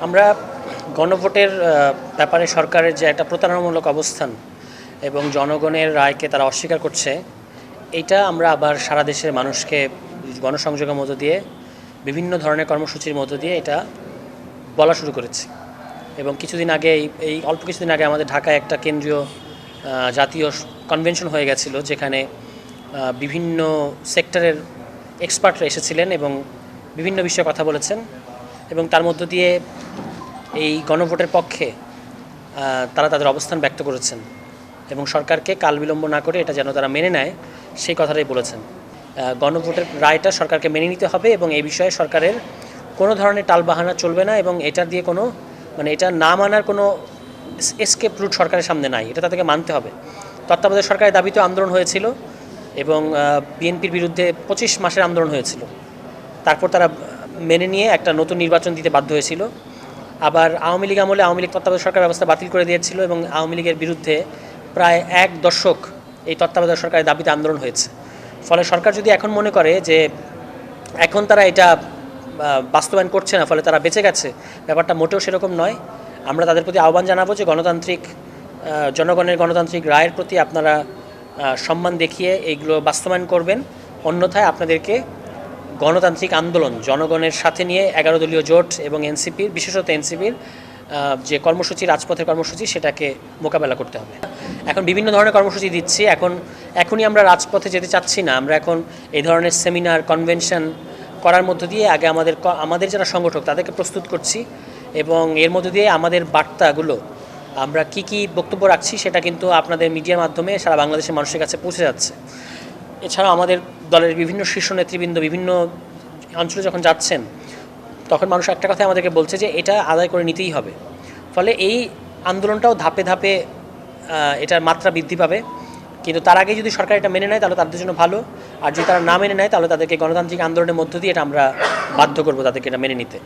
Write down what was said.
আমরা গণভোটের ব্যাপারে সরকারের যে একটা প্রতারণামূলক অবস্থান এবং জনগণের রায়কে তারা অস্বীকার করছে, এইটা আমরা আবার সারা দেশের মানুষকে গণসংযোগের মধ্য দিয়ে বিভিন্ন ধরনের কর্মসূচির মধ্য দিয়ে এটা বলা শুরু করেছি। এবং কিছুদিন আগে এই অল্প কিছুদিন আগে আমাদের ঢাকায় একটা কেন্দ্রীয় জাতীয় কনভেনশন হয়ে গেছিলো, যেখানে বিভিন্ন সেক্টরের এক্সপার্টরা এসেছিলেন এবং বিভিন্ন বিষয়ে কথা বলেছেন এবং তার মধ্য দিয়ে এই গণভোটের পক্ষে তারা তাদের অবস্থান ব্যক্ত করেছেন এবং সরকারকে কাল বিলম্ব না করে এটা যেন তারা মেনে নেয় সেই কথাটাই বলেছেন। গণভোটের রায়টা সরকারকে মেনে নিতে হবে এবং এই বিষয়ে সরকারের কোনো ধরনের টালবাহানা চলবে না এবং এটা দিয়ে কোনো এটা না মানার কোনো এসকেপ রুট সরকারের সামনে নাই, এটা তাদেরকে মানতে হবে। তত্ত্বাবধায়ক সরকারের দাবিতে আন্দোলন হয়েছিল এবং বিএনপির বিরুদ্ধে 25 মাসের আন্দোলন হয়েছিল, তারপর তারা মেনে নিয়ে একটা নতুন নির্বাচন দিতে বাধ্য হয়েছিল। আবার আওয়ামী লীগ আমলে আওয়ামী লীগ তত্ত্বাবধায়ক সরকার ব্যবস্থা বাতিল করে দিয়েছিল এবং আওয়ামী লীগের বিরুদ্ধে প্রায় 1 দশক এই তত্ত্বাবধায়ক সরকারের দাবিতে আন্দোলন হয়েছে। ফলে সরকার যদি এখন মনে করে যে এখন তারা এটা বাস্তবায়ন করছে না, ফলে তারা বেঁচে গেছে, ব্যাপারটা মোটেও সেরকম নয়। আমরা তাদের প্রতি আহ্বান জানাবো যে জনগণের গণতান্ত্রিক রায়ের প্রতি আপনারা সম্মান দেখিয়ে এইগুলো বাস্তবায়ন করবেন, অন্যথায় আপনাদেরকে গণতান্ত্রিক আন্দোলন জনগণের সাথে নিয়ে 11 দলীয় জোট এবং এনসিপির, বিশেষত এনসিপির যে কর্মসূচি, রাজপথের কর্মসূচি, সেটাকে মোকাবেলা করতে হবে। এখন বিভিন্ন ধরনের কর্মসূচি দিচ্ছি, এখনই আমরা রাজপথে যেতে চাচ্ছি না। আমরা এখন এই ধরনের সেমিনার, কনভেনশন করার মধ্য দিয়ে আগে আমাদের যারা সংগঠক তাদেরকে প্রস্তুত করছি এবং এর মধ্য দিয়ে আমাদের বার্তাগুলো আমরা কি বক্তব্য রাখছি সেটা কিন্তু আপনাদের মিডিয়ার মাধ্যমে সারা বাংলাদেশের মানুষের কাছে পৌঁছে যাচ্ছে। এছাড়াও আমাদের দলের বিভিন্ন শীর্ষ নেতৃবৃন্দ বিভিন্ন অঞ্চলে যখন যাচ্ছেন, তখন মানুষ একটা কথাই আমাদেরকে বলছে যে এটা আদায় করে নিতেই হবে। ফলে এই আন্দোলনটাও ধাপে ধাপে এটার মাত্রা বৃদ্ধি পাবে, কিন্তু তার আগে যদি সরকার এটা মেনে নেয় তাহলে তাদের জন্য ভালো, আর যদি তারা না মেনে নেয় তাহলে তাদেরকে গণতান্ত্রিক আন্দোলনের মধ্য দিয়ে এটা আমরা বাধ্য করবো তাদেরকে এটা মেনে নিতে।